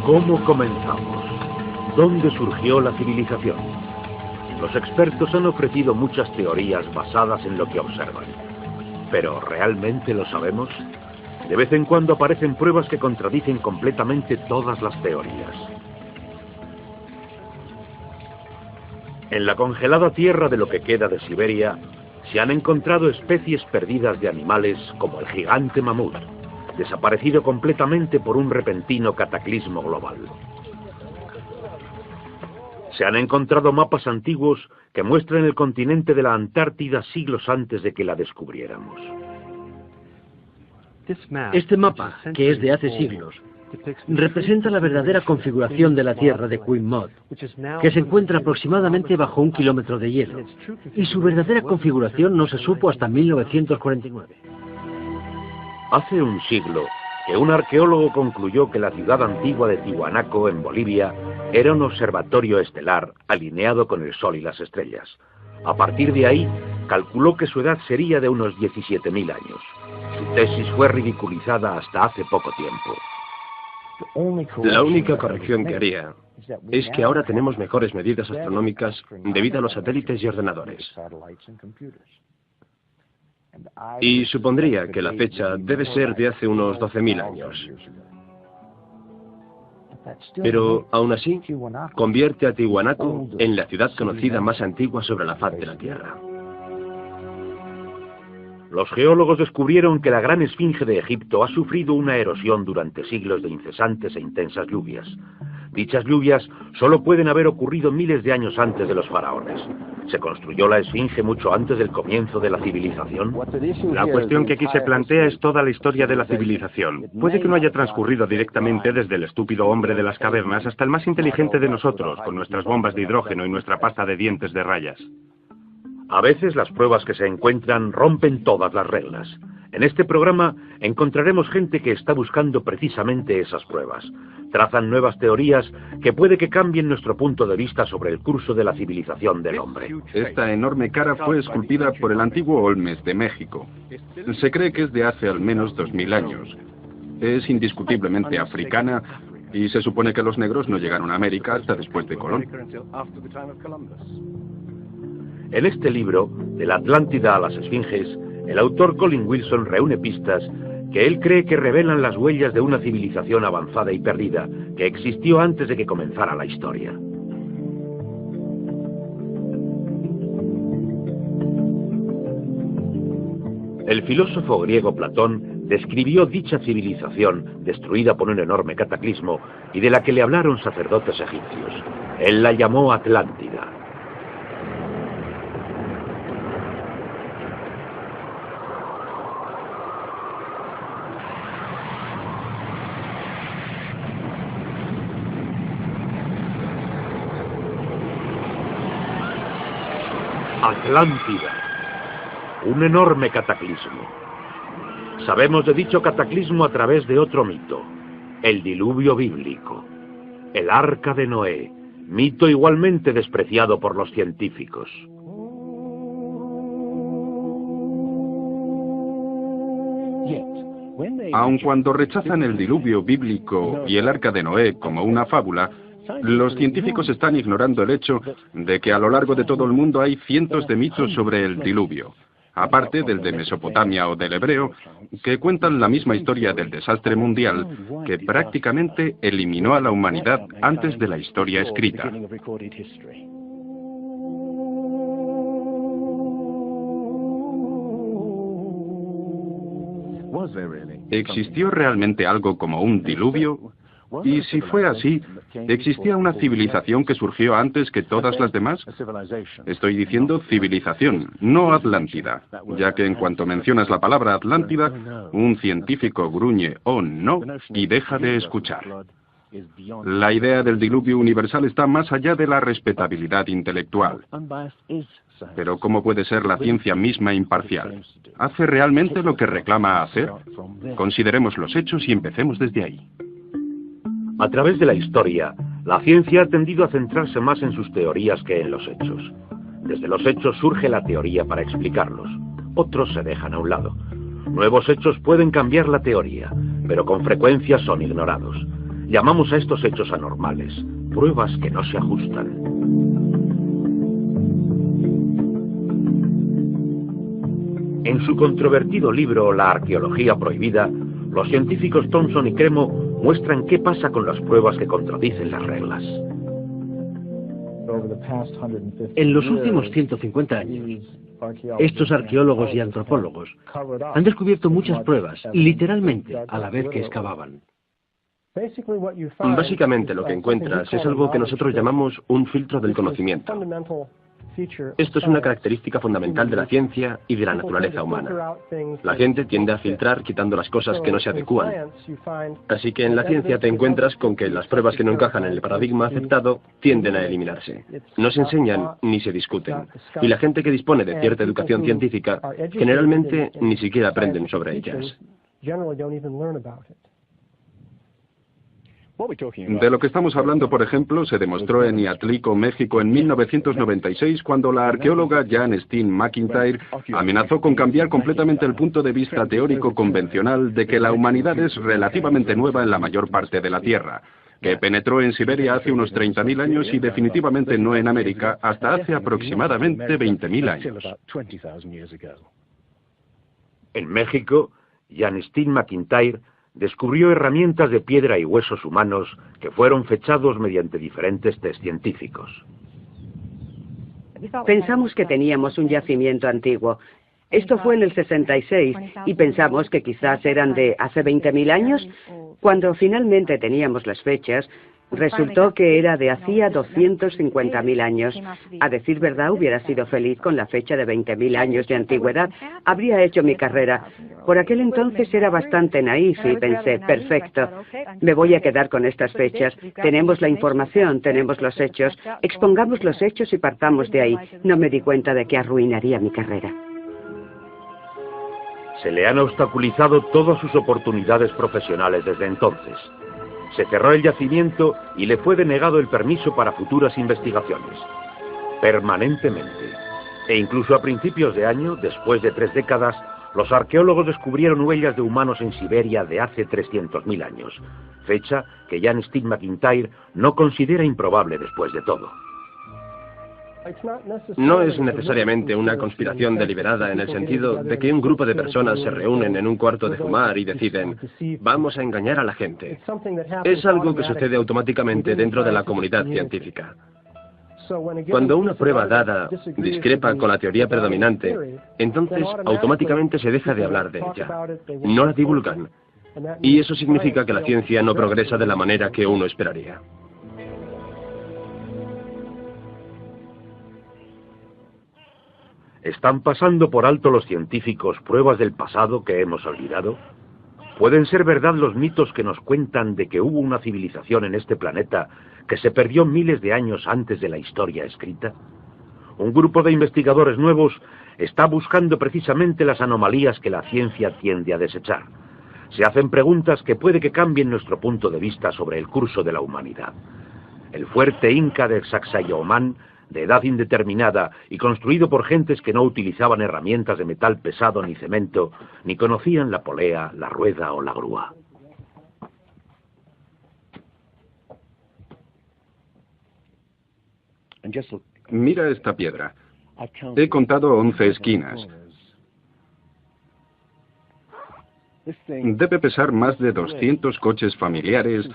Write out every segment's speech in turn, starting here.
¿Cómo comenzamos? ¿Dónde surgió la civilización? Los expertos han ofrecido muchas teorías basadas en lo que observan. ¿Pero realmente lo sabemos? De vez en cuando aparecen pruebas que contradicen completamente todas las teorías. En la congelada tierra de lo que queda de Siberia, se han encontrado especies perdidas de animales como el gigante mamut, desaparecido completamente por un repentino cataclismo global. Se han encontrado mapas antiguos que muestran el continente de la Antártida siglos antes de que la descubriéramos. Este mapa, que es de hace siglos, representa la verdadera configuración de la Tierra de Queen Mud, que se encuentra aproximadamente bajo 1 kilómetro de hielo, y su verdadera configuración no se supo hasta 1949. Hace un siglo que un arqueólogo concluyó que la ciudad antigua de Tiwanaku, en Bolivia, era un observatorio estelar alineado con el Sol y las estrellas. A partir de ahí, calculó que su edad sería de unos 17.000 años. Su tesis fue ridiculizada hasta hace poco tiempo. La única corrección que haría es que ahora tenemos mejores medidas astronómicas debido a los satélites y ordenadores. Y supondría que la fecha debe ser de hace unos 12.000 años. Pero, aún así, convierte a Tiwanaku en la ciudad conocida más antigua sobre la faz de la Tierra. Los geólogos descubrieron que la gran esfinge de Egipto ha sufrido una erosión durante siglos de incesantes e intensas lluvias. Dichas lluvias solo pueden haber ocurrido miles de años antes de los faraones. ¿Se construyó la esfinge mucho antes del comienzo de la civilización? La cuestión que aquí se plantea es toda la historia de la civilización. Puede que no haya transcurrido directamente desde el estúpido hombre de las cavernas hasta el más inteligente de nosotros, con nuestras bombas de hidrógeno y nuestra pasta de dientes de rayas. A veces las pruebas que se encuentran rompen todas las reglas. En este programa encontraremos gente que está buscando precisamente esas pruebas. Trazan nuevas teorías que puede que cambien nuestro punto de vista sobre el curso de la civilización del hombre. Esta enorme cara fue esculpida por el antiguo Olmes de México. Se cree que es de hace al menos 2000 años. Es indiscutiblemente africana y se supone que los negros no llegaron a América hasta después de Colón. En este libro, de la Atlántida a las Esfinges, el autor Colin Wilson reúne pistas que él cree que revelan las huellas de una civilización avanzada y perdida que existió antes de que comenzara la historia. El filósofo griego Platón describió dicha civilización destruida por un enorme cataclismo y de la que le hablaron sacerdotes egipcios. Él la llamó Atlántida. Atlántida, un enorme cataclismo. Sabemos de dicho cataclismo a través de otro mito, el diluvio bíblico, el Arca de Noé, mito igualmente despreciado por los científicos. Aun cuando rechazan el diluvio bíblico y el Arca de Noé como una fábula, los científicos están ignorando el hecho de que a lo largo de todo el mundo hay cientos de mitos sobre el diluvio, aparte del de Mesopotamia o del hebreo, que cuentan la misma historia del desastre mundial que prácticamente eliminó a la humanidad antes de la historia escrita. ¿Existió realmente algo como un diluvio? Y si fue así, ¿existía una civilización que surgió antes que todas las demás? Estoy diciendo civilización, no Atlántida, ya que en cuanto mencionas la palabra Atlántida, un científico gruñe "oh no" y deja de escuchar. La idea del diluvio universal está más allá de la respetabilidad intelectual. Pero ¿cómo puede ser la ciencia misma imparcial? ¿Hace realmente lo que reclama hacer? Consideremos los hechos y empecemos desde ahí. A través de la historia, la ciencia ha tendido a centrarse más en sus teorías que en los hechos. Desde los hechos surge la teoría para explicarlos. Otros se dejan a un lado. Nuevos hechos pueden cambiar la teoría, pero con frecuencia son ignorados. Llamamos a estos hechos anormales, pruebas que no se ajustan. En su controvertido libro La arqueología prohibida, los científicos Thompson y Cremo muestran qué pasa con las pruebas que contradicen las reglas. En los últimos 150 años, estos arqueólogos y antropólogos han descubierto muchas pruebas, literalmente, a la vez que excavaban. Básicamente lo que encuentras es algo que nosotros llamamos un filtro del conocimiento. Esto es una característica fundamental de la ciencia y de la naturaleza humana. La gente tiende a filtrar quitando las cosas que no se adecúan. Así que en la ciencia te encuentras con que las pruebas que no encajan en el paradigma aceptado tienden a eliminarse. No se enseñan ni se discuten. Y la gente que dispone de cierta educación científica generalmente ni siquiera aprenden sobre ellas. De lo que estamos hablando, por ejemplo, se demostró en Iatlico, México, en 1996, cuando la arqueóloga Janestine McIntyre amenazó con cambiar completamente el punto de vista teórico convencional de que la humanidad es relativamente nueva en la mayor parte de la Tierra, que penetró en Siberia hace unos 30.000 años y definitivamente no en América hasta hace aproximadamente 20.000 años. En México, Janestine McIntyre descubrió herramientas de piedra y huesos humanos que fueron fechados mediante diferentes test científicos. Pensamos que teníamos un yacimiento antiguo. Esto fue en el 66 y pensamos que quizás eran de hace 20.000 años. Cuando finalmente teníamos las fechas, resultó que era de hacía 250.000 años. A decir verdad, hubiera sido feliz con la fecha de 20.000 años de antigüedad. Habría hecho mi carrera. Por aquel entonces era bastante naif y pensé, perfecto, me voy a quedar con estas fechas. Tenemos la información, tenemos los hechos. Expongamos los hechos y partamos de ahí. No me di cuenta de que arruinaría mi carrera. Se le han obstaculizado todas sus oportunidades profesionales desde entonces. Se cerró el yacimiento y le fue denegado el permiso para futuras investigaciones. Permanentemente. E incluso a principios de año, después de 3 décadas, los arqueólogos descubrieron huellas de humanos en Siberia de hace 300.000 años, fecha que Janestine McIntyre no considera improbable después de todo. No es necesariamente una conspiración deliberada en el sentido de que un grupo de personas se reúnen en un cuarto de fumar y deciden, vamos a engañar a la gente. Es algo que sucede automáticamente dentro de la comunidad científica. Cuando una prueba dada discrepa con la teoría predominante, entonces automáticamente se deja de hablar de ella. No la divulgan. Y eso significa que la ciencia no progresa de la manera que uno esperaría. ¿Están pasando por alto los científicos pruebas del pasado que hemos olvidado? ¿Pueden ser verdad los mitos que nos cuentan de que hubo una civilización en este planeta que se perdió miles de años antes de la historia escrita? Un grupo de investigadores nuevos está buscando precisamente las anomalías que la ciencia tiende a desechar. Se hacen preguntas que puede que cambien nuestro punto de vista sobre el curso de la humanidad. El fuerte Inca de Sacsayhuamán, de edad indeterminada y construido por gentes que no utilizaban herramientas de metal pesado ni cemento, ni conocían la polea, la rueda o la grúa. Mira esta piedra. He contado 11 esquinas. Debe pesar más de 200 coches familiares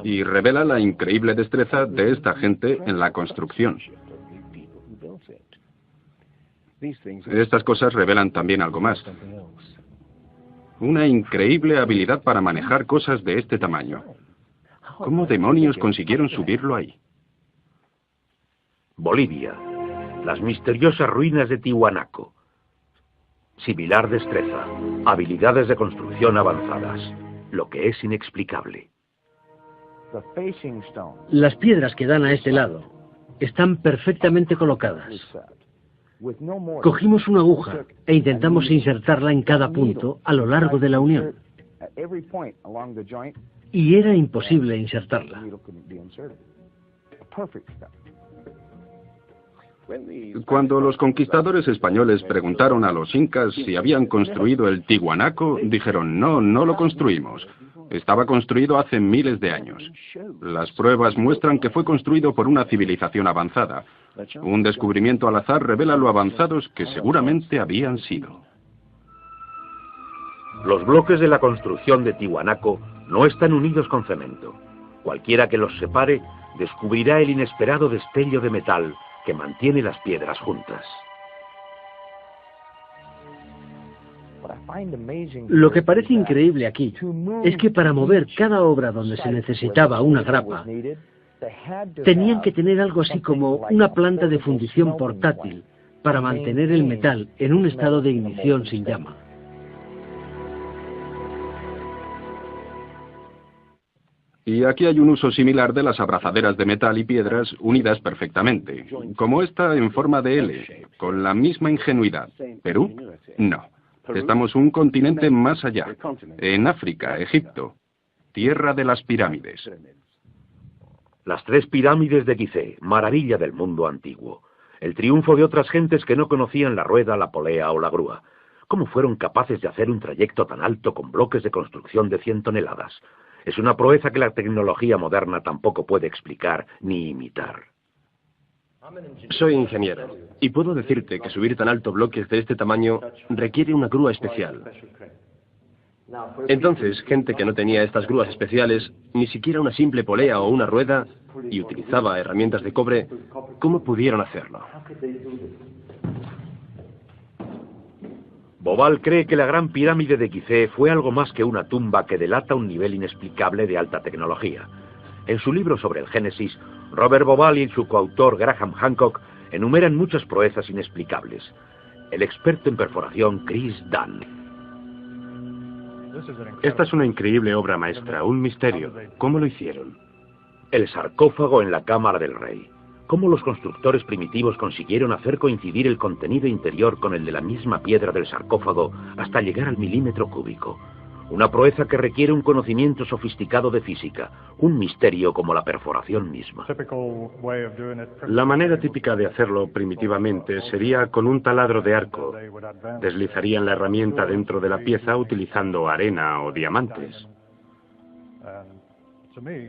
y revela la increíble destreza de esta gente en la construcción. Estas cosas revelan también algo más. Una increíble habilidad para manejar cosas de este tamaño. ¿Cómo demonios consiguieron subirlo ahí? Bolivia. Las misteriosas ruinas de Tiwanaku. Similar destreza. Habilidades de construcción avanzadas. Lo que es inexplicable. Las piedras que dan a este lado están perfectamente colocadas. Cogimos una aguja e intentamos insertarla en cada punto a lo largo de la unión. Y era imposible insertarla. Cuando los conquistadores españoles preguntaron a los incas si habían construido el Tiwanaku, dijeron, no, no lo construimos. Estaba construido hace miles de años. Las pruebas muestran que fue construido por una civilización avanzada. Un descubrimiento al azar revela lo avanzados que seguramente habían sido. Los bloques de la construcción de Tiwanaku no están unidos con cemento. Cualquiera que los separe descubrirá el inesperado destello de metal que mantiene las piedras juntas. Lo que parece increíble aquí es que para mover cada obra donde se necesitaba una grapa, tenían que tener algo así como una planta de fundición portátil para mantener el metal en un estado de ignición sin llama. Y aquí hay un uso similar de las abrazaderas de metal y piedras unidas perfectamente, como esta en forma de L, con la misma ingenuidad. ¿Perú? No. Estamos un continente más allá, en África, Egipto, tierra de las pirámides. Las 3 pirámides de Gizeh, maravilla del mundo antiguo. El triunfo de otras gentes que no conocían la rueda, la polea o la grúa. ¿Cómo fueron capaces de hacer un trayecto tan alto con bloques de construcción de 100 toneladas? Es una proeza que la tecnología moderna tampoco puede explicar ni imitar. Soy ingeniero, y puedo decirte que subir tan alto bloques de este tamaño requiere una grúa especial. Entonces, gente que no tenía estas grúas especiales, ni siquiera una simple polea o una rueda, y utilizaba herramientas de cobre, ¿cómo pudieron hacerlo? Bobal cree que la Gran Pirámide de Gizeh fue algo más que una tumba que delata un nivel inexplicable de alta tecnología. En su libro sobre el Génesis, Robert Bobal y su coautor Graham Hancock enumeran muchas proezas inexplicables. El experto en perforación Chris Dunn. Esta es una increíble obra maestra, un misterio. ¿Cómo lo hicieron? El sarcófago en la cámara del rey. ¿Cómo los constructores primitivos consiguieron hacer coincidir el contenido interior con el de la misma piedra del sarcófago hasta llegar al milímetro cúbico? Una proeza que requiere un conocimiento sofisticado de física, un misterio como la perforación misma. La manera típica de hacerlo primitivamente sería con un taladro de arco. Deslizarían la herramienta dentro de la pieza utilizando arena o diamantes.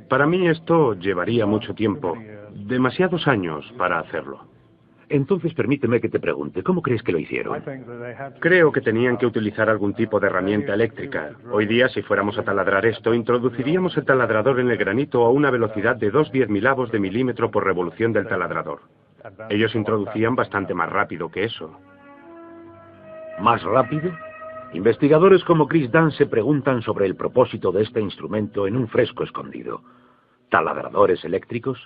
Para mí esto llevaría mucho tiempo, demasiados años para hacerlo. Entonces permíteme que te pregunte, ¿cómo crees que lo hicieron? Creo que tenían que utilizar algún tipo de herramienta eléctrica. Hoy día, si fuéramos a taladrar esto, introduciríamos el taladrador en el granito a una velocidad de 2/10.000 de milímetro por revolución del taladrador. Ellos introducían bastante más rápido que eso. ¿Más rápido? Investigadores como Chris Dunn se preguntan sobre el propósito de este instrumento en un fresco escondido. ¿Taladradores eléctricos?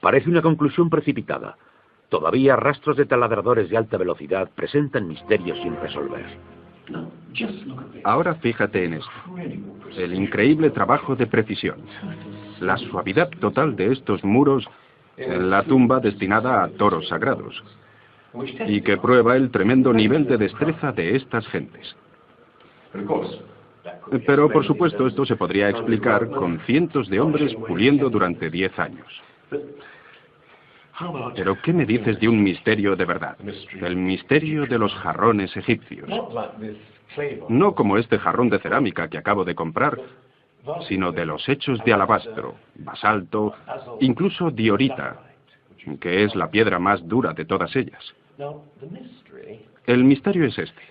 Parece una conclusión precipitada. Todavía rastros de taladradores de alta velocidad presentan misterios sin resolver. Ahora fíjate en esto. El increíble trabajo de precisión. La suavidad total de estos muros en la tumba destinada a toros sagrados. Y que prueba el tremendo nivel de destreza de estas gentes. Pero, por supuesto, esto se podría explicar con cientos de hombres puliendo durante 10 años. Pero, ¿qué me dices de un misterio de verdad? El misterio de los jarrones egipcios. No como este jarrón de cerámica que acabo de comprar, sino de los hechos de alabastro, basalto, incluso diorita, que es la piedra más dura de todas ellas. El misterio es este.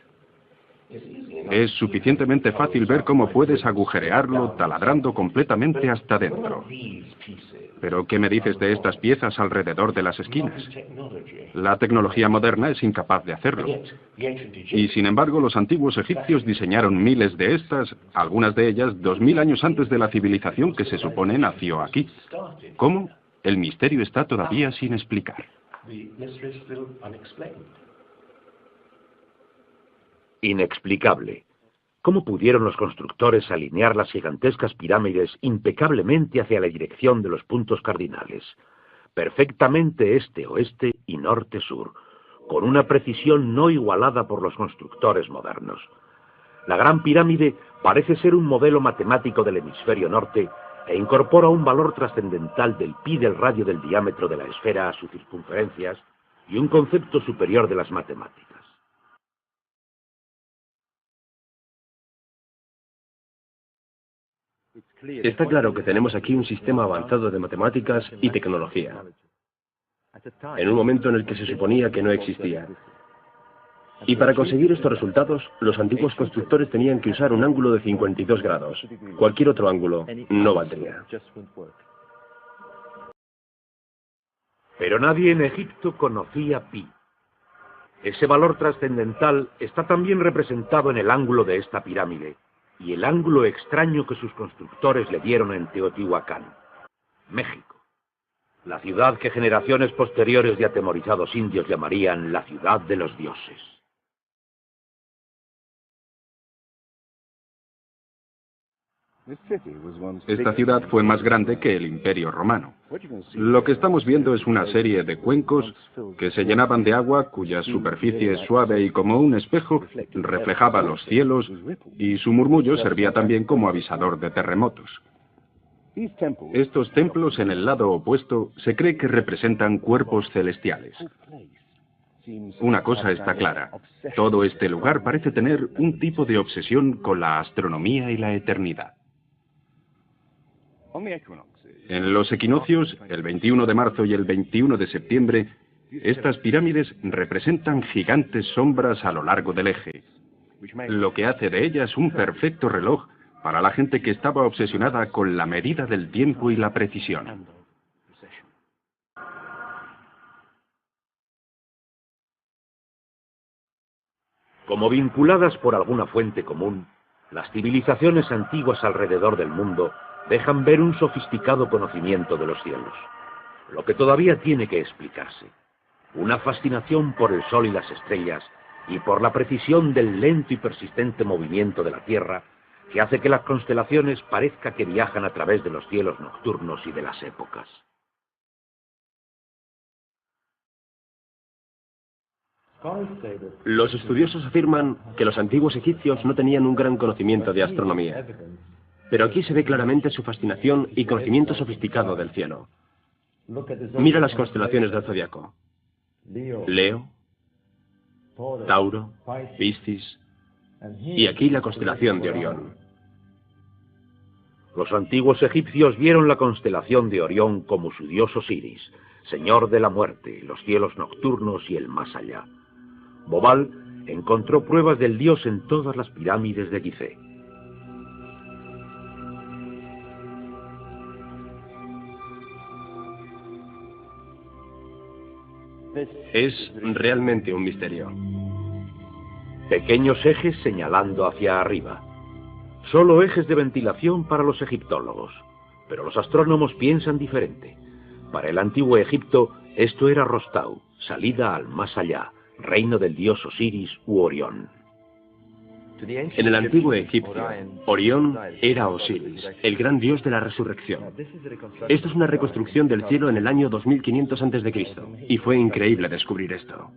Es suficientemente fácil ver cómo puedes agujerearlo taladrando completamente hasta dentro. Pero, ¿qué me dices de estas piezas alrededor de las esquinas? La tecnología moderna es incapaz de hacerlo. Y, sin embargo, los antiguos egipcios diseñaron miles de estas, algunas de ellas 2000 años antes de la civilización que se supone nació aquí. ¿Cómo? El misterio está todavía sin explicar. Inexplicable. ¿Cómo pudieron los constructores alinear las gigantescas pirámides impecablemente hacia la dirección de los puntos cardinales? Perfectamente este-oeste y norte-sur, con una precisión no igualada por los constructores modernos. La Gran Pirámide parece ser un modelo matemático del hemisferio norte e incorpora un valor trascendental del pi del radio del diámetro de la esfera a sus circunferencias y un concepto superior de las matemáticas. Está claro que tenemos aquí un sistema avanzado de matemáticas y tecnología, en un momento en el que se suponía que no existía. Y para conseguir estos resultados, los antiguos constructores tenían que usar un ángulo de 52 grados. Cualquier otro ángulo no valdría. Pero nadie en Egipto conocía pi. Ese valor trascendental está también representado en el ángulo de esta pirámide y el ángulo extraño que sus constructores le dieron en Teotihuacán, México, la ciudad que generaciones posteriores de atemorizados indios llamarían la ciudad de los dioses. Esta ciudad fue más grande que el Imperio Romano. Lo que estamos viendo es una serie de cuencos que se llenaban de agua, cuya superficie suave y como un espejo reflejaba los cielos, y su murmullo servía también como avisador de terremotos. Estos templos en el lado opuesto se cree que representan cuerpos celestiales. Una cosa está clara, todo este lugar parece tener un tipo de obsesión con la astronomía y la eternidad. En los equinoccios, el 21 de marzo y el 21 de septiembre, estas pirámides representan gigantes sombras a lo largo del eje, lo que hace de ellas un perfecto reloj para la gente que estaba obsesionada con la medida del tiempo y la precisión. Como vinculadas por alguna fuente común, las civilizaciones antiguas alrededor del mundo dejan ver un sofisticado conocimiento de los cielos, lo que todavía tiene que explicarse, una fascinación por el sol y las estrellas y por la precisión del lento y persistente movimiento de la Tierra que hace que las constelaciones parezca que viajan a través de los cielos nocturnos y de las épocas. Los estudiosos afirman que los antiguos egipcios no tenían un gran conocimiento de astronomía, pero aquí se ve claramente su fascinación y conocimiento sofisticado del cielo. Mira las constelaciones del zodiaco: Leo, Tauro, Piscis, y aquí la constelación de Orión. Los antiguos egipcios vieron la constelación de Orión como su dios Osiris, señor de la muerte, los cielos nocturnos y el más allá. Bobal encontró pruebas del dios en todas las pirámides de Gizeh. Es realmente un misterio. Pequeños ejes señalando hacia arriba. Solo ejes de ventilación para los egiptólogos. Pero los astrónomos piensan diferente. Para el antiguo Egipto, esto era Rostau, salida al más allá, reino del dios Osiris u Orión. En el antiguo Egipto, Orión era Osiris, el gran dios de la resurrección. Esto es una reconstrucción del cielo en el año 2500 a.C., y fue increíble descubrir esto.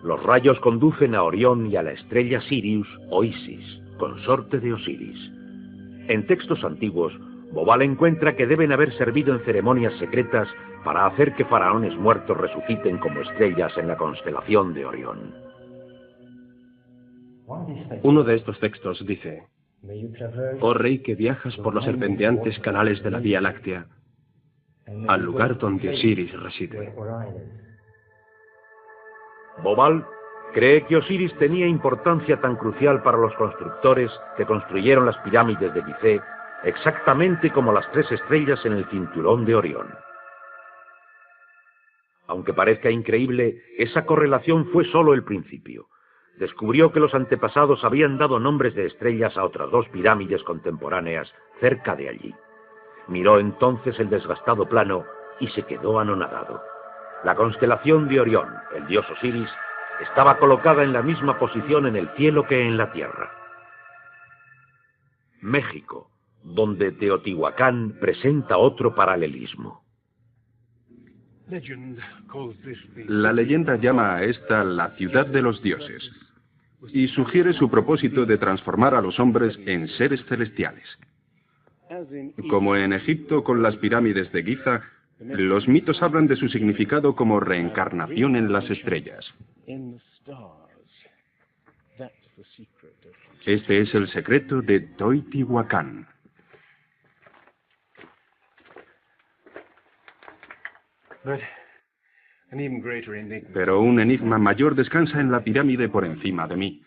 Los rayos conducen a Orión y a la estrella Sirius o Isis, consorte de Osiris. En textos antiguos, Bobal encuentra que deben haber servido en ceremonias secretas para hacer que faraones muertos resuciten como estrellas en la constelación de Orión. Uno de estos textos dice: «Oh rey que viajas por los serpenteantes canales de la Vía Láctea, al lugar donde Osiris reside». Bobal cree que Osiris tenía importancia tan crucial para los constructores que construyeron las pirámides de Gizeh, exactamente como las 3 estrellas en el cinturón de Orión. Aunque parezca increíble, esa correlación fue solo el principio. Descubrió que los antepasados habían dado nombres de estrellas a otras 2 pirámides contemporáneas cerca de allí. Miró entonces el desgastado plano y se quedó anonadado. La constelación de Orión, el dios Osiris, estaba colocada en la misma posición en el cielo que en la tierra. México, donde Teotihuacán presenta otro paralelismo. La leyenda llama a esta la ciudad de los dioses y sugiere su propósito de transformar a los hombres en seres celestiales. Como en Egipto con las pirámides de Giza, los mitos hablan de su significado como reencarnación en las estrellas. Este es el secreto de Teotihuacán. Pero un enigma mayor descansa en la pirámide por encima de mí.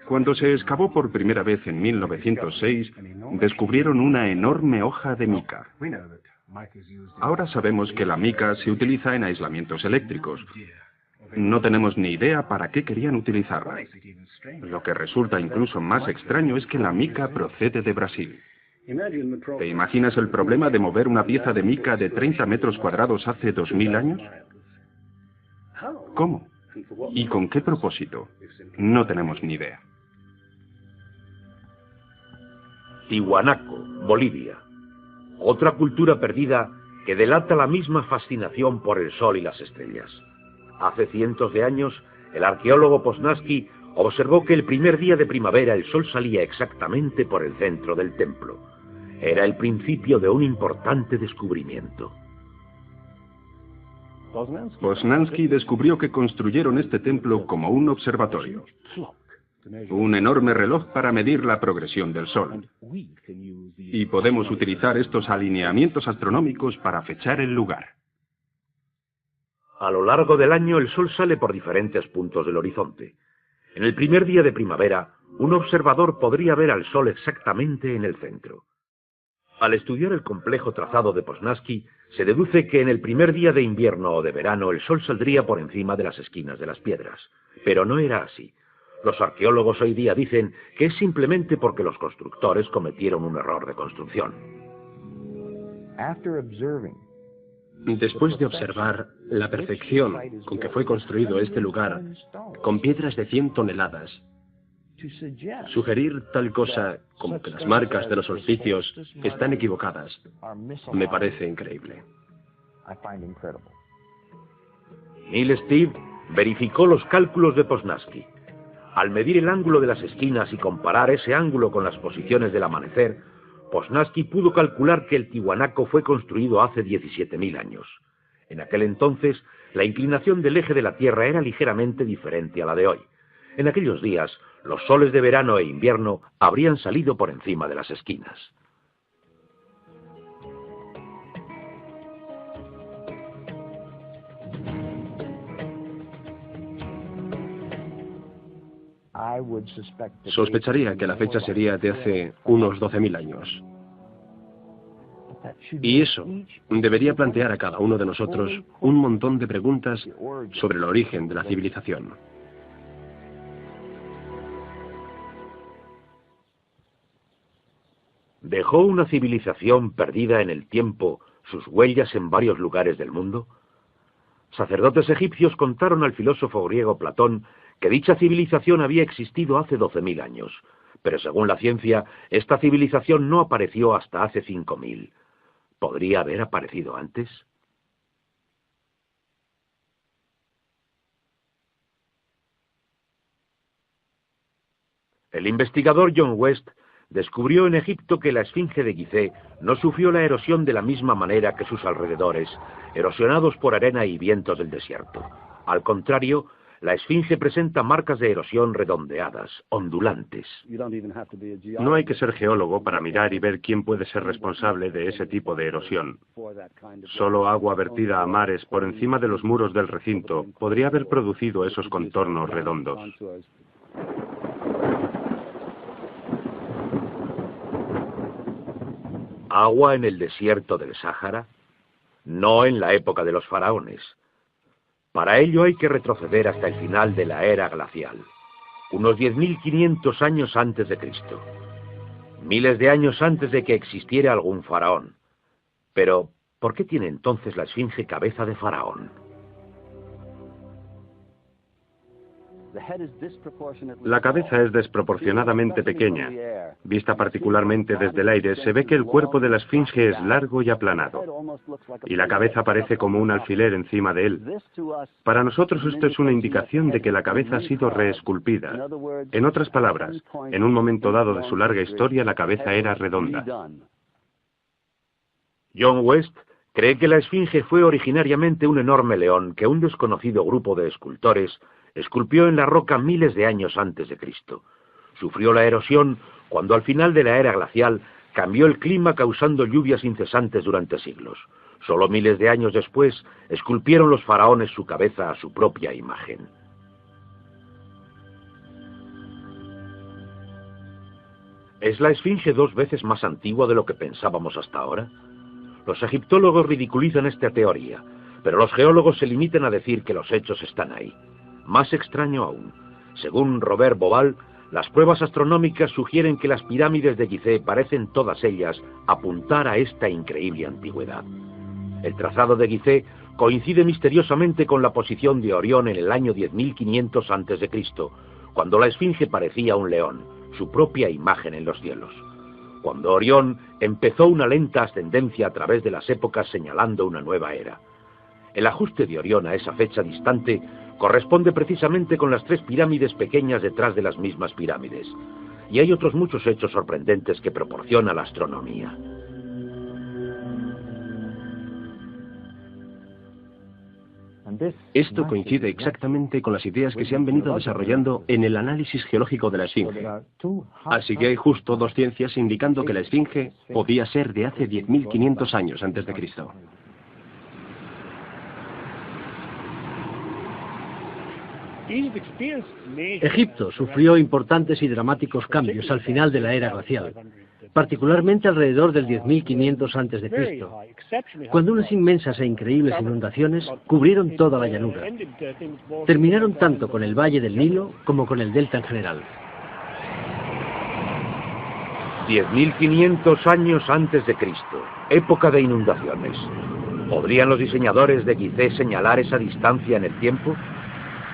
Cuando se excavó por primera vez en 1906, descubrieron una enorme hoja de mica. Ahora sabemos que la mica se utiliza en aislamientos eléctricos. No tenemos ni idea para qué querían utilizarla. Lo que resulta incluso más extraño es que la mica procede de Brasil. ¿Te imaginas el problema de mover una pieza de mica de 30 metros cuadrados hace 2000 años? ¿Cómo? ¿Y con qué propósito? No tenemos ni idea. Tiwanaku, Bolivia. Otra cultura perdida que delata la misma fascinación por el sol y las estrellas. Hace cientos de años, el arqueólogo Poznański observó que el primer día de primavera el sol salía exactamente por el centro del templo. Era el principio de un importante descubrimiento. Poznański descubrió que construyeron este templo como un observatorio. Un enorme reloj para medir la progresión del sol. Y podemos utilizar estos alineamientos astronómicos para fechar el lugar. A lo largo del año el sol sale por diferentes puntos del horizonte. En el primer día de primavera, un observador podría ver al sol exactamente en el centro. Al estudiar el complejo trazado de Poznański, se deduce que en el primer día de invierno o de verano el sol saldría por encima de las esquinas de las piedras. Pero no era así. Los arqueólogos hoy día dicen que es simplemente porque los constructores cometieron un error de construcción. Después de observar la perfección con que fue construido este lugar, con piedras de 100 toneladas, sugerir tal cosa como que las marcas de los solsticios están equivocadas me parece increíble. Neil Steve verificó los cálculos de Poznański. Al medir el ángulo de las esquinas y comparar ese ángulo con las posiciones del amanecer, Poznański pudo calcular que el Tiwanaku fue construido hace 17.000 años. En aquel entonces, la inclinación del eje de la Tierra era ligeramente diferente a la de hoy. En aquellos días, los soles de verano e invierno habrían salido por encima de las esquinas. Sospecharía que la fecha sería de hace unos 12.000 años. Y eso debería plantear a cada uno de nosotros un montón de preguntas sobre el origen de la civilización. ¿Dejó una civilización perdida en el tiempo sus huellas en varios lugares del mundo? Sacerdotes egipcios contaron al filósofo griego Platón que dicha civilización había existido hace 12.000 años, pero según la ciencia, esta civilización no apareció hasta hace 5.000. ¿Podría haber aparecido antes? El investigador John West descubrió en Egipto que la esfinge de Gizeh no sufrió la erosión de la misma manera que sus alrededores, erosionados por arena y vientos del desierto. Al contrario, la esfinge presenta marcas de erosión redondeadas, ondulantes. No hay que ser geólogo para mirar y ver quién puede ser responsable de ese tipo de erosión. Solo agua vertida a mares por encima de los muros del recinto podría haber producido esos contornos redondos. ¿Agua en el desierto del Sáhara? No en la época de los faraones. Para ello hay que retroceder hasta el final de la era glacial, unos 10.500 años antes de Cristo. Miles de años antes de que existiera algún faraón. Pero, ¿por qué tiene entonces la esfinge cabeza de faraón? La cabeza es desproporcionadamente pequeña. Vista particularmente desde el aire, se ve que el cuerpo de la esfinge es largo y aplanado, y la cabeza parece como un alfiler encima de él. Para nosotros esto es una indicación de que la cabeza ha sido reesculpida. En otras palabras, en un momento dado de su larga historia, la cabeza era redonda. John West cree que la esfinge fue originariamente un enorme león que un desconocido grupo de escultores esculpió en la roca miles de años antes de Cristo. Sufrió la erosión cuando al final de la era glacial cambió el clima causando lluvias incesantes durante siglos. Solo miles de años después esculpieron los faraones su cabeza a su propia imagen. ¿Es la Esfinge 2 veces más antigua de lo que pensábamos hasta ahora? Los egiptólogos ridiculizan esta teoría, pero los geólogos se limitan a decir que los hechos están ahí. Más extraño aún, según Robert Bauval, las pruebas astronómicas sugieren que las pirámides de Gizeh parecen todas ellas apuntar a esta increíble antigüedad. El trazado de Gizeh coincide misteriosamente con la posición de Orión en el año 10.500 a.C., cuando la Esfinge parecía un león, su propia imagen en los cielos. Cuando Orión empezó una lenta ascendencia a través de las épocas señalando una nueva era. El ajuste de Orión a esa fecha distante corresponde precisamente con las 3 pirámides pequeñas detrás de las mismas pirámides. Y hay otros muchos hechos sorprendentes que proporciona la astronomía. Esto coincide exactamente con las ideas que se han venido desarrollando en el análisis geológico de la Esfinge. Así que hay justo 2 ciencias indicando que la Esfinge podía ser de hace 10.500 años antes de Cristo. Egipto sufrió importantes y dramáticos cambios al final de la era glacial, particularmente alrededor del 10.500 a.C., cuando unas inmensas e increíbles inundaciones cubrieron toda la llanura. Terminaron tanto con el valle del Nilo como con el delta en general. 10.500 años antes de Cristo, época de inundaciones. ¿Podrían los diseñadores de Gizeh señalar esa distancia en el tiempo?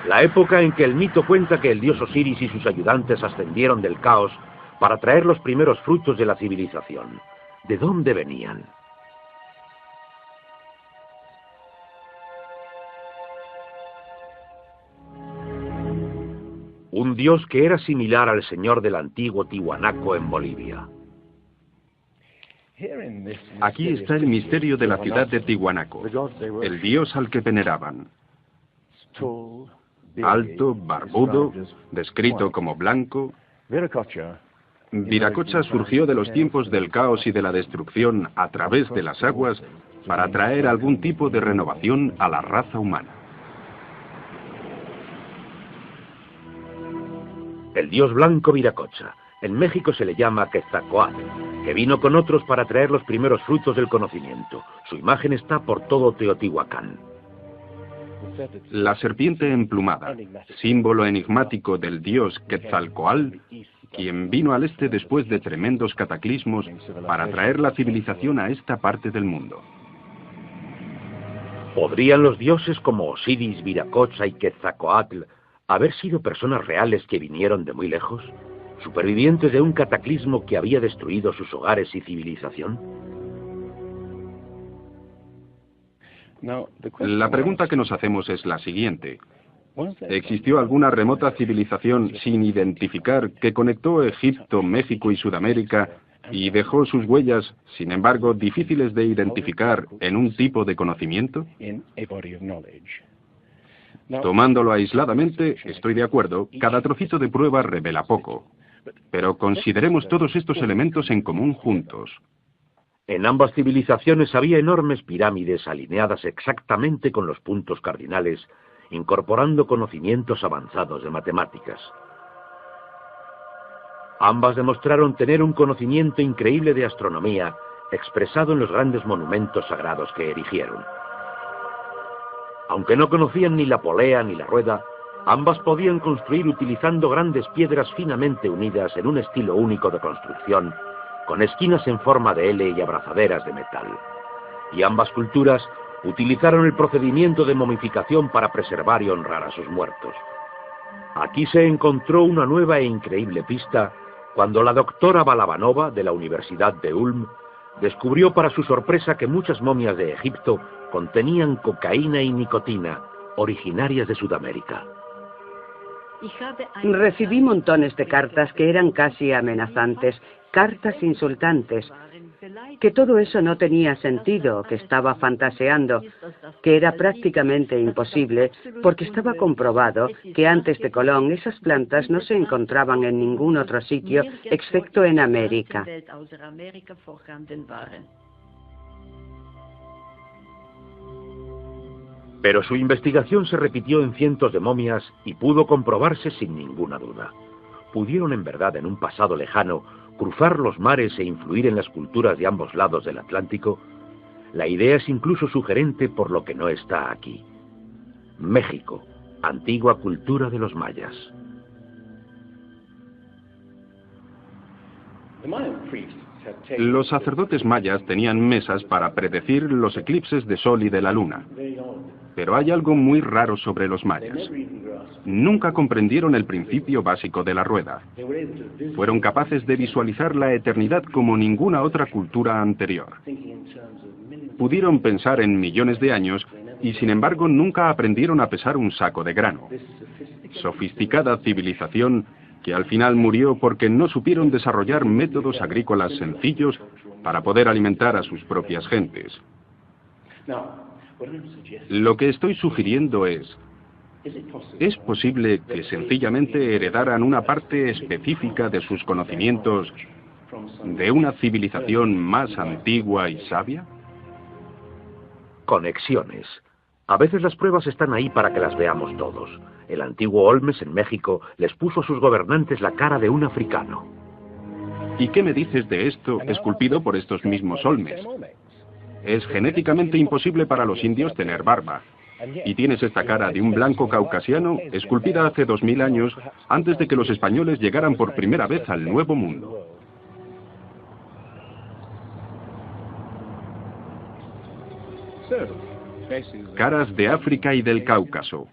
La época en que el mito cuenta que el dios Osiris y sus ayudantes ascendieron del caos para traer los primeros frutos de la civilización. ¿De dónde venían? Un dios que era similar al señor del antiguo Tiwanaku en Bolivia. Aquí está el misterio de la ciudad de Tiwanaku, el dios al que veneraban. Alto, barbudo, descrito como blanco. Viracocha surgió de los tiempos del caos y de la destrucción a través de las aguas para traer algún tipo de renovación a la raza humana. El dios blanco Viracocha. En México se le llama Quetzalcóatl, que vino con otros para traer los primeros frutos del conocimiento. Su imagen está por todo Teotihuacán. La serpiente emplumada, símbolo enigmático del dios Quetzalcóatl, quien vino al este después de tremendos cataclismos para traer la civilización a esta parte del mundo. ¿Podrían los dioses como Osiris, Viracocha y Quetzalcóatl haber sido personas reales que vinieron de muy lejos? ¿Supervivientes de un cataclismo que había destruido sus hogares y civilización? La pregunta que nos hacemos es la siguiente. ¿Existió alguna remota civilización sin identificar que conectó Egipto, México y Sudamérica y dejó sus huellas, sin embargo, difíciles de identificar en un tipo de conocimiento? Tomándolo aisladamente, estoy de acuerdo, cada trocito de prueba revela poco. Pero consideremos todos estos elementos en común juntos. En ambas civilizaciones había enormes pirámides alineadas exactamente con los puntos cardinales, incorporando conocimientos avanzados de matemáticas. Ambas demostraron tener un conocimiento increíble de astronomía, expresado en los grandes monumentos sagrados que erigieron. Aunque no conocían ni la polea ni la rueda, ambas podían construir utilizando grandes piedras finamente unidas en un estilo único de construcción, con esquinas en forma de L y abrazaderas de metal. Y ambas culturas utilizaron el procedimiento de momificación para preservar y honrar a sus muertos. Aquí se encontró una nueva e increíble pista cuando la doctora Balabanova, de la Universidad de Ulm, descubrió para su sorpresa que muchas momias de Egipto contenían cocaína y nicotina, originarias de Sudamérica. Recibí montones de cartas que eran casi amenazantes, cartas insultantes. que todo eso no tenía sentido, que estaba fantaseando, que era prácticamente imposible, porque estaba comprobado que antes de Colón esas plantas no se encontraban en ningún otro sitio excepto en América. Pero su investigación se repitió en cientos de momias y pudo comprobarse sin ninguna duda. Pudieron en verdad en un pasado lejano cruzar los mares e influir en las culturas de ambos lados del Atlántico. La idea es incluso sugerente por lo que no está aquí. México, antigua cultura de los mayas. Los sacerdotes mayas tenían mesas para predecir los eclipses de sol y de la luna. Pero hay algo muy raro sobre los mayas. Nunca comprendieron el principio básico de la rueda. Fueron capaces de visualizar la eternidad como ninguna otra cultura anterior. Pudieron pensar en millones de años y sin embargo nunca aprendieron a pesar un saco de grano. Sofisticada civilización que al final murió porque no supieron desarrollar métodos agrícolas sencillos para poder alimentar a sus propias gentes. Lo que estoy sugiriendo ¿es posible que sencillamente heredaran una parte específica de sus conocimientos de una civilización más antigua y sabia? Conexiones. A veces las pruebas están ahí para que las veamos todos. El antiguo Olmes en México les puso a sus gobernantes la cara de un africano. ¿Y qué me dices de esto esculpido por estos mismos Olmes? Es genéticamente imposible para los indios tener barba. Y tienes esta cara de un blanco caucasiano esculpida hace 2000 años antes de que los españoles llegaran por primera vez al Nuevo Mundo. Caras de África y del Cáucaso,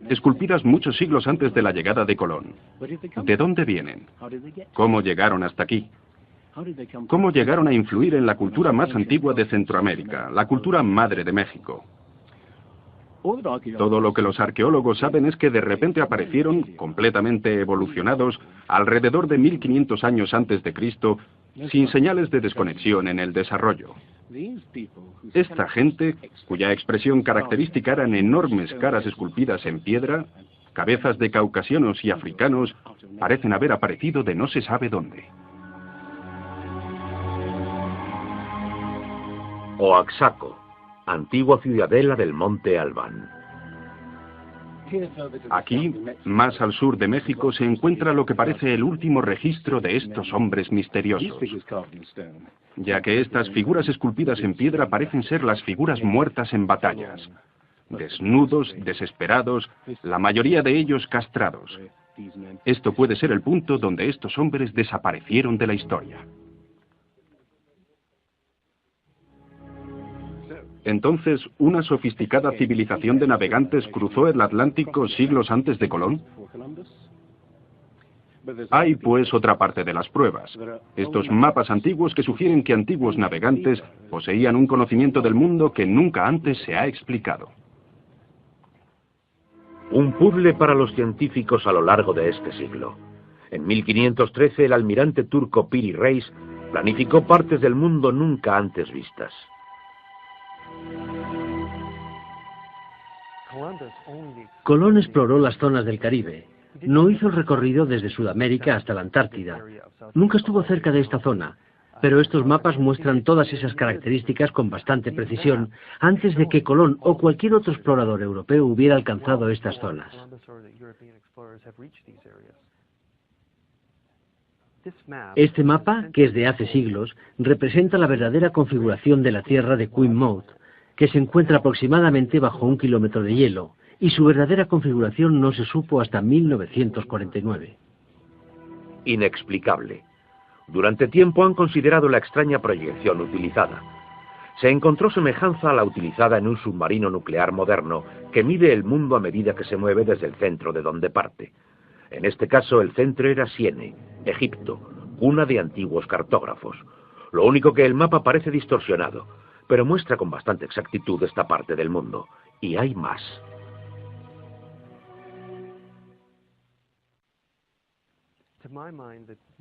esculpidas muchos siglos antes de la llegada de Colón. ¿De dónde vienen? ¿Cómo llegaron hasta aquí? ¿Cómo llegaron a influir en la cultura más antigua de Centroamérica, la cultura madre de México? Todo lo que los arqueólogos saben es que de repente aparecieron, completamente evolucionados, alrededor de 1500 años antes de Cristo, sin señales de desconexión en el desarrollo. Esta gente, cuya expresión característica eran enormes caras esculpidas en piedra, cabezas de caucasianos y africanos, parecen haber aparecido de no se sabe dónde. Oaxaco, antigua ciudadela del monte Albán. Aquí, más al sur de México, se encuentra lo que parece el último registro de estos hombres misteriosos, ya que estas figuras esculpidas en piedra parecen ser las figuras muertas en batallas, desnudos, desesperados, la mayoría de ellos castrados. Esto puede ser el punto donde estos hombres desaparecieron de la historia. Entonces, ¿una sofisticada civilización de navegantes cruzó el Atlántico siglos antes de Colón? Hay, pues, otra parte de las pruebas. Estos mapas antiguos que sugieren que antiguos navegantes poseían un conocimiento del mundo que nunca antes se ha explicado. Un puzzle para los científicos a lo largo de este siglo. En 1513, el almirante turco Piri Reis planificó partes del mundo nunca antes vistas. Colón exploró las zonas del Caribe. No hizo el recorrido desde Sudamérica hasta la Antártida. Nunca estuvo cerca de esta zona, pero estos mapas muestran todas esas características con bastante precisión antes de que Colón o cualquier otro explorador europeo hubiera alcanzado estas zonas. Este mapa, que es de hace siglos, representa la verdadera configuración de la Tierra de Queen Maud, que se encuentra aproximadamente bajo 1 kilómetro de hielo, y su verdadera configuración no se supo hasta 1949. Inexplicable. Durante tiempo han considerado la extraña proyección utilizada. Se encontró semejanza a la utilizada en un submarino nuclear moderno que mide el mundo a medida que se mueve desde el centro de donde parte. En este caso el centro era Siene, Egipto, cuna de antiguos cartógrafos. Lo único que el mapa parece distorsionado, pero muestra con bastante exactitud esta parte del mundo. Y hay más.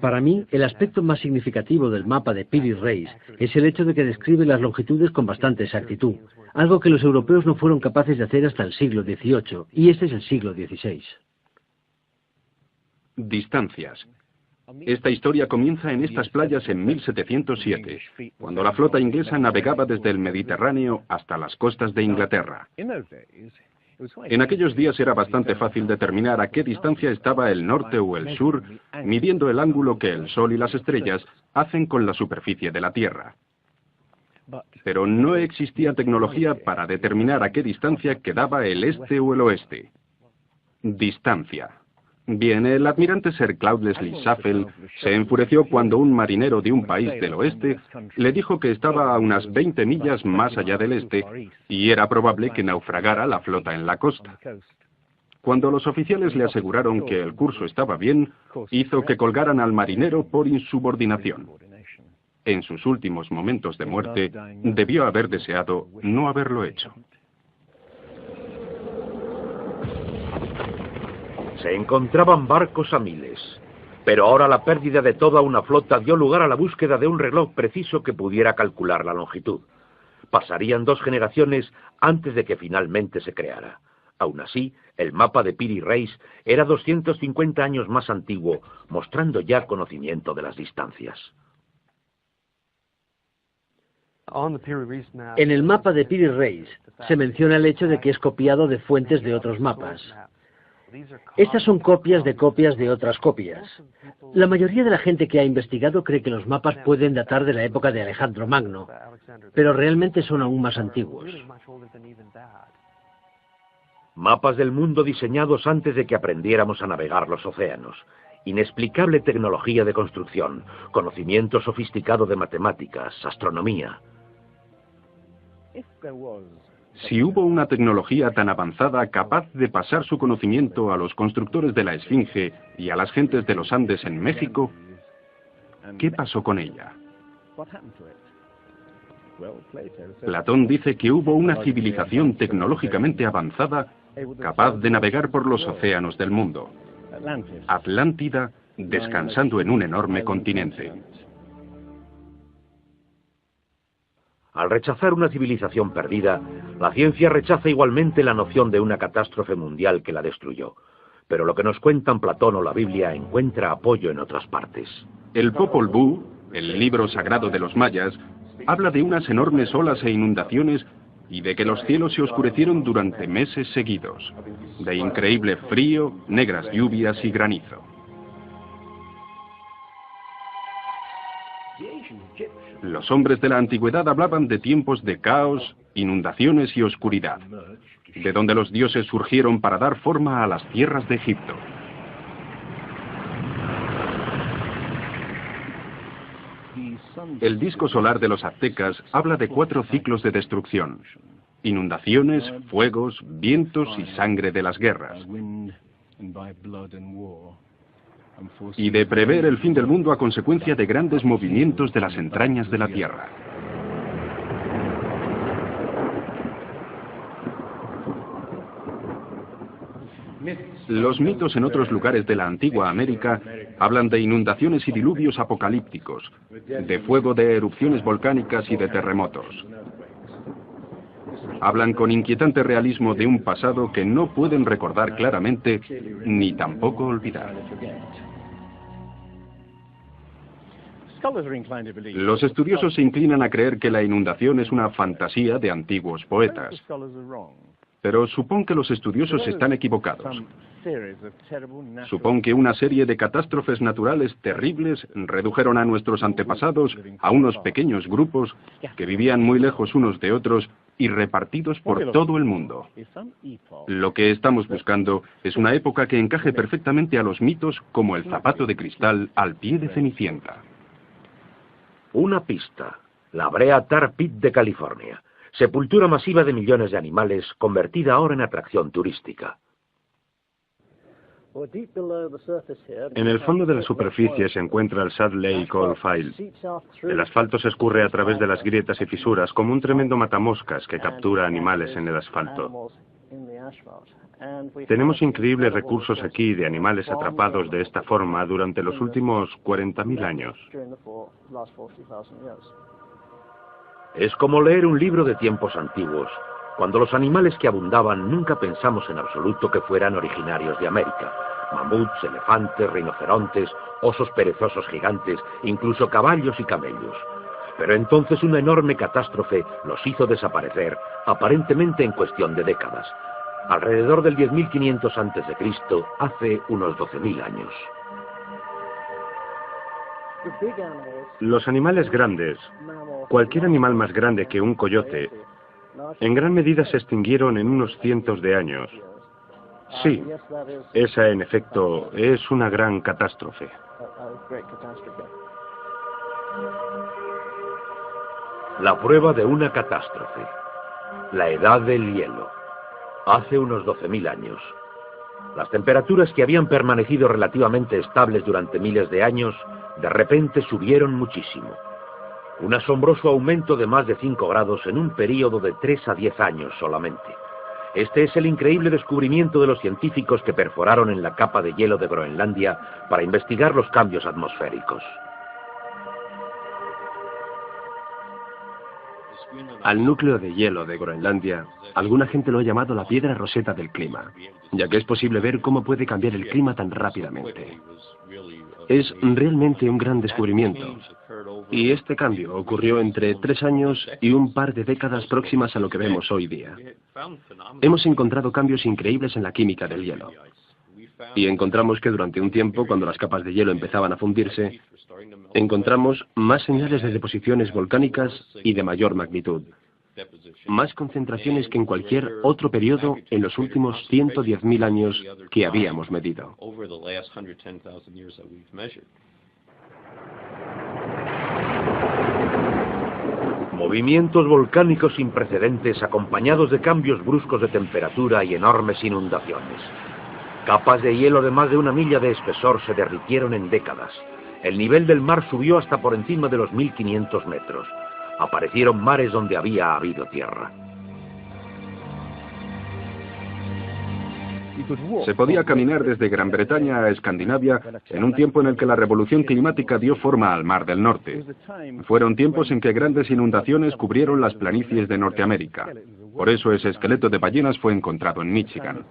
Para mí, el aspecto más significativo del mapa de Peary Reis es el hecho de que describe las longitudes con bastante exactitud, algo que los europeos no fueron capaces de hacer hasta el siglo XVIII, y este es el siglo XVI. Distancias. Esta historia comienza en estas playas en 1707, cuando la flota inglesa navegaba desde el Mediterráneo hasta las costas de Inglaterra. En aquellos días era bastante fácil determinar a qué distancia estaba el norte o el sur, midiendo el ángulo que el Sol y las estrellas hacen con la superficie de la Tierra. Pero no existía tecnología para determinar a qué distancia quedaba el este o el oeste. Distancia. Bien, el almirante Sir Cloudesley Shuffle se enfureció cuando un marinero de un país del oeste le dijo que estaba a unas 20 millas más allá del este y era probable que naufragara la flota en la costa. Cuando los oficiales le aseguraron que el curso estaba bien, hizo que colgaran al marinero por insubordinación. En sus últimos momentos de muerte, debió haber deseado no haberlo hecho. Se encontraban barcos a miles, pero ahora la pérdida de toda una flota dio lugar a la búsqueda de un reloj preciso que pudiera calcular la longitud. Pasarían 2 generaciones antes de que finalmente se creara. Aún así, el mapa de Peary Reis era 250 años más antiguo, mostrando ya conocimiento de las distancias. En el mapa de Peary Reis se menciona el hecho de que es copiado de fuentes de otros mapas. Estas son copias de otras copias. La mayoría de la gente que ha investigado cree que los mapas pueden datar de la época de Alejandro Magno, pero realmente son aún más antiguos. Mapas del mundo diseñados antes de que aprendiéramos a navegar los océanos. Inexplicable tecnología de construcción, conocimiento sofisticado de matemáticas, astronomía. Si hubo una tecnología tan avanzada capaz de pasar su conocimiento a los constructores de la Esfinge y a las gentes de los Andes en México, ¿qué pasó con ella? Platón dice que hubo una civilización tecnológicamente avanzada capaz de navegar por los océanos del mundo. Atlántida, descansando en un enorme continente. Al rechazar una civilización perdida, la ciencia rechaza igualmente la noción de una catástrofe mundial que la destruyó. Pero lo que nos cuentan Platón o la Biblia encuentra apoyo en otras partes. El Popol Vuh, el libro sagrado de los mayas, habla de unas enormes olas e inundaciones y de que los cielos se oscurecieron durante meses seguidos, de increíble frío, negras lluvias y granizo. Los hombres de la antigüedad hablaban de tiempos de caos, inundaciones y oscuridad, de donde los dioses surgieron para dar forma a las tierras de Egipto. El disco solar de los aztecas habla de 4 ciclos de destrucción: inundaciones, fuegos, vientos y sangre de las guerras. Y de prever el fin del mundo a consecuencia de grandes movimientos de las entrañas de la Tierra. Los mitos en otros lugares de la antigua América hablan de inundaciones y diluvios apocalípticos, de fuego de erupciones volcánicas y de terremotos. Hablan con inquietante realismo de un pasado que no pueden recordar claramente ni tampoco olvidar. Los estudiosos se inclinan a creer que la inundación es una fantasía de antiguos poetas. Pero supón que los estudiosos están equivocados. Supón que una serie de catástrofes naturales terribles redujeron a nuestros antepasados a unos pequeños grupos que vivían muy lejos unos de otros y repartidos por todo el mundo. Lo que estamos buscando es una época que encaje perfectamente a los mitos como el zapato de cristal al pie de Cenicienta. Una pista, la Brea Tar Pit de California. Sepultura masiva de millones de animales, convertida ahora en atracción turística. En el fondo de la superficie se encuentra el Salt Lake Oil Field. El asfalto se escurre a través de las grietas y fisuras como un tremendo matamoscas que captura animales en el asfalto. Tenemos increíbles recursos aquí de animales atrapados de esta forma durante los últimos 40.000 años. Es como leer un libro de tiempos antiguos. Cuando los animales que abundaban nunca pensamos en absoluto que fueran originarios de América. Mamuts, elefantes, rinocerontes, osos perezosos gigantes, incluso caballos y camellos. Pero entonces una enorme catástrofe los hizo desaparecer, aparentemente en cuestión de décadas. Alrededor del 10.500 a.C., hace unos 12.000 años. Los animales grandes, cualquier animal más grande que un coyote, en gran medida se extinguieron en unos cientos de años. Sí, esa en efecto es una gran catástrofe. La prueba de una catástrofe. La edad del hielo. Hace unos 12.000 años. Las temperaturas que habían permanecido relativamente estables durante miles de años, de repente subieron muchísimo. Un asombroso aumento de más de 5 grados en un período de 3 a 10 años solamente. Este es el increíble descubrimiento de los científicos que perforaron en la capa de hielo de Groenlandia para investigar los cambios atmosféricos. Al núcleo de hielo de Groenlandia, alguna gente lo ha llamado la piedra roseta del clima, ya que es posible ver cómo puede cambiar el clima tan rápidamente. Es realmente un gran descubrimiento. Y este cambio ocurrió entre 3 años y un par de décadas próximas a lo que vemos hoy día. Hemos encontrado cambios increíbles en la química del hielo. Y encontramos que durante un tiempo, cuando las capas de hielo empezaban a fundirse, encontramos más señales de deposiciones volcánicas y de mayor magnitud. Más concentraciones que en cualquier otro periodo en los últimos 110.000 años que habíamos medido. Movimientos volcánicos sin precedentes acompañados de cambios bruscos de temperatura y enormes inundaciones. Capas de hielo de más de 1 milla de espesor se derritieron en décadas. El nivel del mar subió hasta por encima de los 1.500 metros. Aparecieron mares donde había habido tierra. Se podía caminar desde Gran Bretaña a Escandinavia en un tiempo en el que la revolución climática dio forma al Mar del Norte. Fueron tiempos en que grandes inundaciones cubrieron las planicies de Norteamérica. Por eso ese esqueleto de ballenas fue encontrado en Michigan.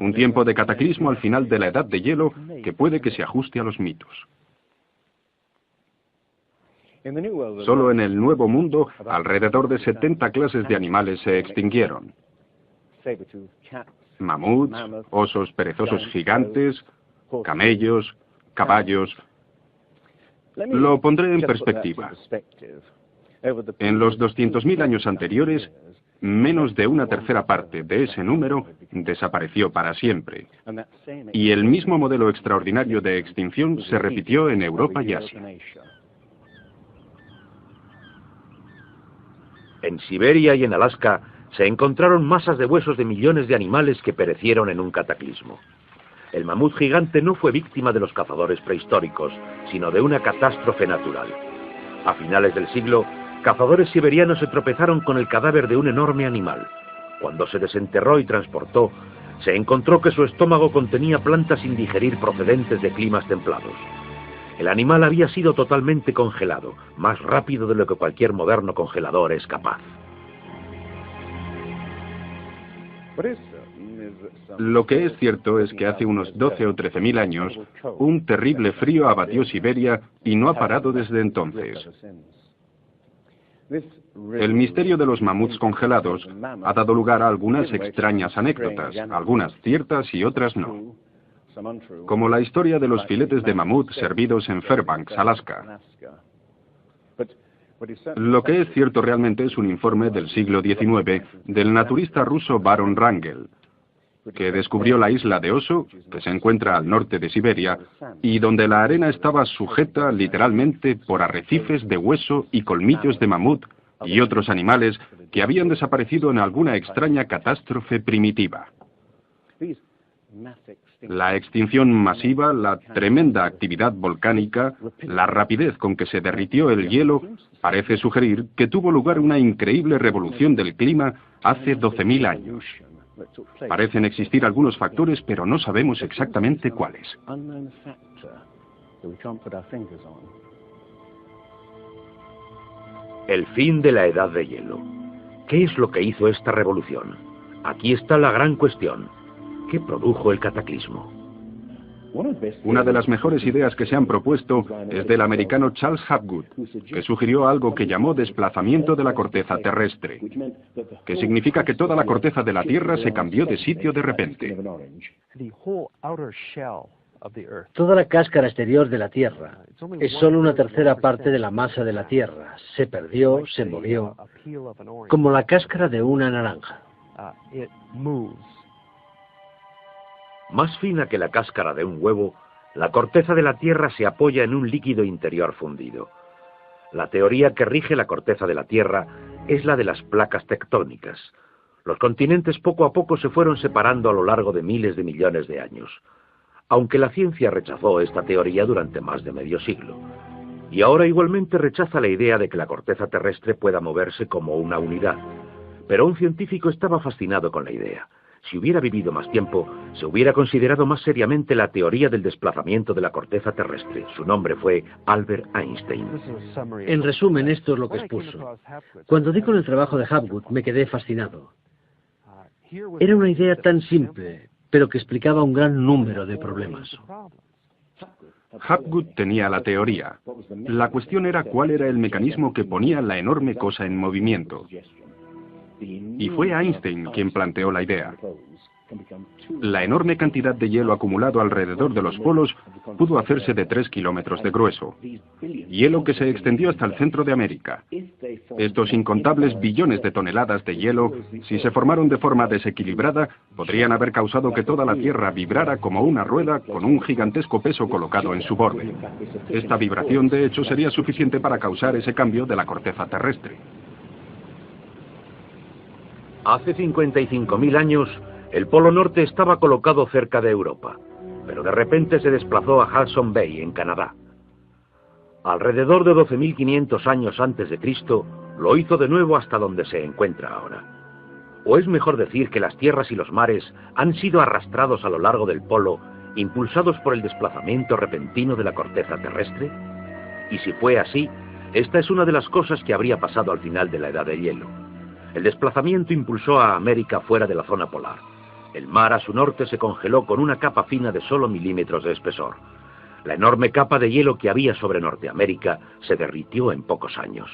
Un tiempo de cataclismo al final de la edad de hielo que puede que se ajuste a los mitos. Solo en el Nuevo Mundo, alrededor de 70 clases de animales se extinguieron. Mamuts, osos perezosos gigantes, camellos, caballos. Lo pondré en perspectiva. En los 200.000 años anteriores, menos de 1/3 parte de ese número desapareció para siempre. Y el mismo modelo extraordinario de extinción se repitió en Europa y Asia. En Siberia y en Alaska se encontraron masas de huesos de millones de animales que perecieron en un cataclismo. El mamut gigante no fue víctima de los cazadores prehistóricos, sino de una catástrofe natural. A finales del siglo, cazadores siberianos se tropezaron con el cadáver de un enorme animal. Cuando se desenterró y transportó, se encontró que su estómago contenía plantas sin digerir procedentes de climas templados. El animal había sido totalmente congelado, más rápido de lo que cualquier moderno congelador es capaz. Lo que es cierto es que hace unos 12 o 13.000 años, un terrible frío abatió Siberia y no ha parado desde entonces. El misterio de los mamuts congelados ha dado lugar a algunas extrañas anécdotas, algunas ciertas y otras no. Como la historia de los filetes de mamut servidos en Fairbanks, Alaska. Lo que es cierto realmente es un informe del siglo XIX del naturista ruso Baron Wrangel, que descubrió la isla de Oso, que se encuentra al norte de Siberia, y donde la arena estaba sujeta literalmente por arrecifes de hueso y colmillos de mamut y otros animales que habían desaparecido en alguna extraña catástrofe primitiva. La extinción masiva, la tremenda actividad volcánica, la rapidez con que se derritió el hielo, parece sugerir que tuvo lugar una increíble revolución del clima hace 12.000 años. Parecen existir algunos factores, pero no sabemos exactamente cuáles. El fin de la edad de hielo. ¿Qué es lo que hizo esta revolución? Aquí está la gran cuestión. ¿Qué produjo el cataclismo? Una de las mejores ideas que se han propuesto es del americano Charles Hapgood, que sugirió algo que llamó desplazamiento de la corteza terrestre, que significa que toda la corteza de la Tierra se cambió de sitio de repente. Toda la cáscara exterior de la Tierra es solo una tercera parte de la masa de la Tierra. Se perdió, se movió, como la cáscara de una naranja. Más fina que la cáscara de un huevo, la corteza de la Tierra se apoya en un líquido interior fundido. La teoría que rige la corteza de la Tierra es la de las placas tectónicas. Los continentes poco a poco se fueron separando a lo largo de miles de millones de años, aunque la ciencia rechazó esta teoría durante más de medio siglo. Y ahora igualmente rechaza la idea de que la corteza terrestre pueda moverse como una unidad. Pero un científico estaba fascinado con la idea. Si hubiera vivido más tiempo, se hubiera considerado más seriamente la teoría del desplazamiento de la corteza terrestre. Su nombre fue Albert Einstein. En resumen, esto es lo que expuso. Cuando di con el trabajo de Hapgood, me quedé fascinado. Era una idea tan simple, pero que explicaba un gran número de problemas. Hapgood tenía la teoría. La cuestión era cuál era el mecanismo que ponía la enorme cosa en movimiento. Y fue Einstein quien planteó la idea. La enorme cantidad de hielo acumulado alrededor de los polos pudo hacerse de 3 kilómetros de grueso. Hielo que se extendió hasta el centro de América. Estos incontables billones de toneladas de hielo, si se formaron de forma desequilibrada, podrían haber causado que toda la Tierra vibrara como una rueda con un gigantesco peso colocado en su borde. Esta vibración, de hecho, sería suficiente para causar ese cambio de la corteza terrestre. Hace 55.000 años, el Polo Norte estaba colocado cerca de Europa, pero de repente se desplazó a Hudson Bay, en Canadá. Alrededor de 12.500 años antes de Cristo, lo hizo de nuevo hasta donde se encuentra ahora. O es mejor decir que las tierras y los mares han sido arrastrados a lo largo del polo, impulsados por el desplazamiento repentino de la corteza terrestre. Y si fue así, esta es una de las cosas que habría pasado al final de la Edad de Hielo. El desplazamiento impulsó a América fuera de la zona polar. El mar a su norte se congeló con una capa fina de solo milímetros de espesor. La enorme capa de hielo que había sobre Norteamérica se derritió en pocos años.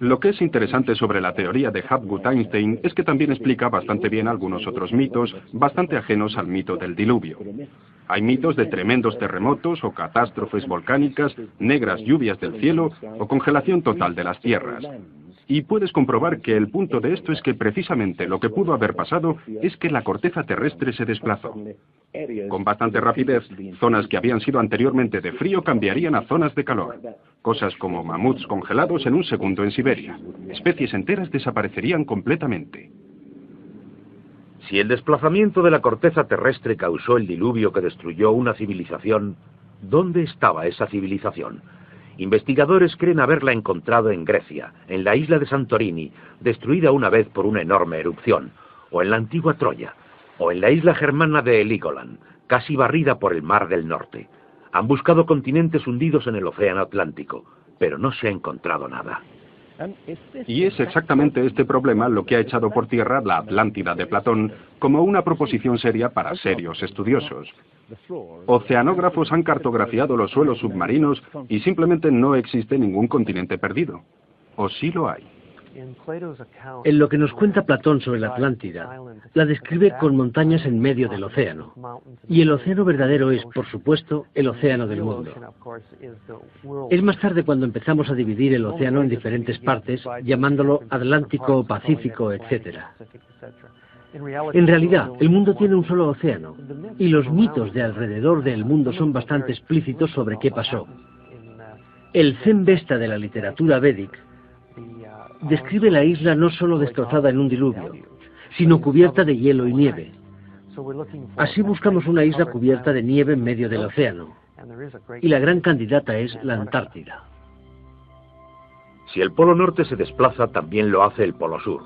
Lo que es interesante sobre la teoría de Hapgood-Einstein es que también explica bastante bien algunos otros mitos, bastante ajenos al mito del diluvio. Hay mitos de tremendos terremotos o catástrofes volcánicas, negras lluvias del cielo o congelación total de las tierras. Y puedes comprobar que el punto de esto es que precisamente lo que pudo haber pasado es que la corteza terrestre se desplazó. Con bastante rapidez, zonas que habían sido anteriormente de frío cambiarían a zonas de calor. Cosas como mamuts congelados en un segundo en Siberia. Especies enteras desaparecerían completamente. Si el desplazamiento de la corteza terrestre causó el diluvio que destruyó una civilización, ¿dónde estaba esa civilización? Investigadores creen haberla encontrado en Grecia, en la isla de Santorini, destruida una vez por una enorme erupción, o en la antigua Troya, o en la isla germana de Heligoland, casi barrida por el Mar del Norte. Han buscado continentes hundidos en el Océano Atlántico, pero no se ha encontrado nada. Y es exactamente este problema lo que ha echado por tierra la Atlántida de Platón como una proposición seria para serios estudiosos. Oceanógrafos han cartografiado los suelos submarinos y simplemente no existe ningún continente perdido. ¿O sí lo hay? En lo que nos cuenta Platón sobre la Atlántida, la describe con montañas en medio del océano. Y el océano verdadero es, por supuesto, el océano del mundo. Es más tarde cuando empezamos a dividir el océano en diferentes partes, llamándolo Atlántico, Pacífico, etc. En realidad, el mundo tiene un solo océano, y los mitos de alrededor del mundo son bastante explícitos sobre qué pasó. El Zen Vesta de la literatura védica describe la isla no solo destrozada en un diluvio, sino cubierta de hielo y nieve. Así buscamos una isla cubierta de nieve en medio del océano, y la gran candidata es la Antártida. Si el Polo Norte se desplaza, también lo hace el Polo Sur.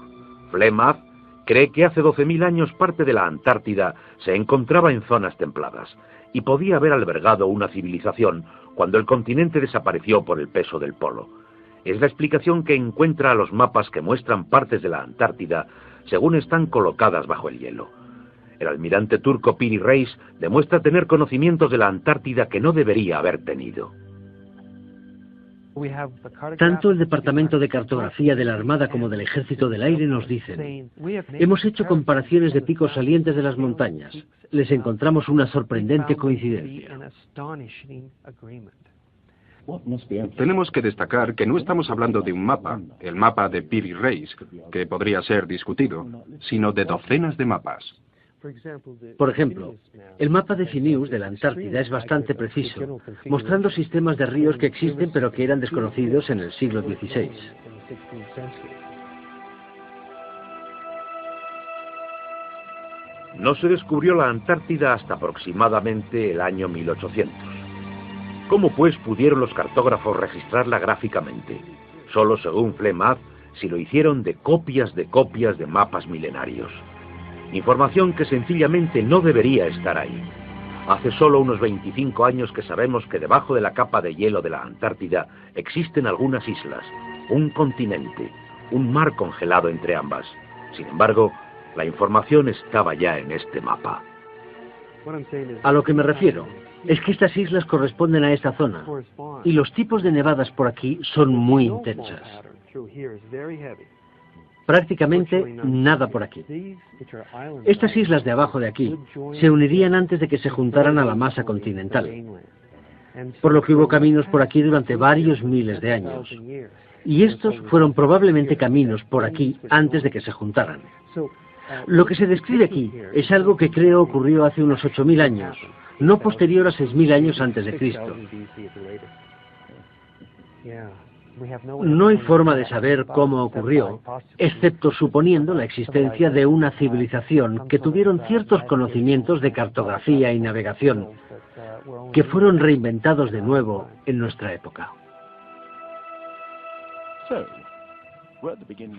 Flemeth cree que hace 12.000 años parte de la Antártida se encontraba en zonas templadas y podía haber albergado una civilización cuando el continente desapareció por el peso del polo. Es la explicación que encuentra a los mapas que muestran partes de la Antártida según están colocadas bajo el hielo. El almirante turco Piri Reis demuestra tener conocimientos de la Antártida que no debería haber tenido. Tanto el Departamento de Cartografía de la Armada como del Ejército del Aire nos dicen: hemos hecho comparaciones de picos salientes de las montañas. Les encontramos una sorprendente coincidencia. Tenemos que destacar que no estamos hablando de un mapa, el mapa de Piri Reis, que podría ser discutido, sino de docenas de mapas. Por ejemplo, el mapa de Phineus de la Antártida es bastante preciso, mostrando sistemas de ríos que existen pero que eran desconocidos en el siglo XVI. No se descubrió la Antártida hasta aproximadamente el año 1800. ¿Cómo pues pudieron los cartógrafos registrarla gráficamente? Solo según Flemeth, si lo hicieron de copias de mapas milenarios. Información que sencillamente no debería estar ahí. Hace solo unos 25 años que sabemos que debajo de la capa de hielo de la Antártida existen algunas islas, un continente, un mar congelado entre ambas. Sin embargo, la información estaba ya en este mapa. A lo que me refiero es que estas islas corresponden a esta zona, y los tipos de nevadas por aquí son muy intensas. Prácticamente nada por aquí. Estas islas de abajo de aquí se unirían antes de que se juntaran a la masa continental, por lo que hubo caminos por aquí durante varios miles de años. Y estos fueron probablemente caminos por aquí antes de que se juntaran. Lo que se describe aquí es algo que creo ocurrió hace unos 8.000 años, no posterior a 6.000 años antes de Cristo. No hay forma de saber cómo ocurrió, excepto suponiendo la existencia de una civilización que tuvieron ciertos conocimientos de cartografía y navegación, que fueron reinventados de nuevo en nuestra época.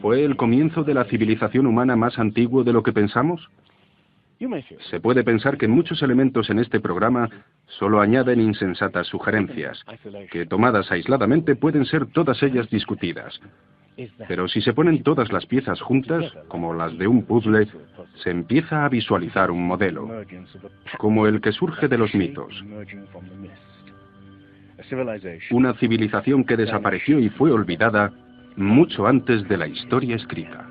¿Fue el comienzo de la civilización humana más antiguo de lo que pensamos? Se puede pensar que muchos elementos en este programa solo añaden insensatas sugerencias, que tomadas aisladamente pueden ser todas ellas discutidas. Pero si se ponen todas las piezas juntas, como las de un puzzle, se empieza a visualizar un modelo, como el que surge de los mitos. Una civilización que desapareció y fue olvidada mucho antes de la historia escrita.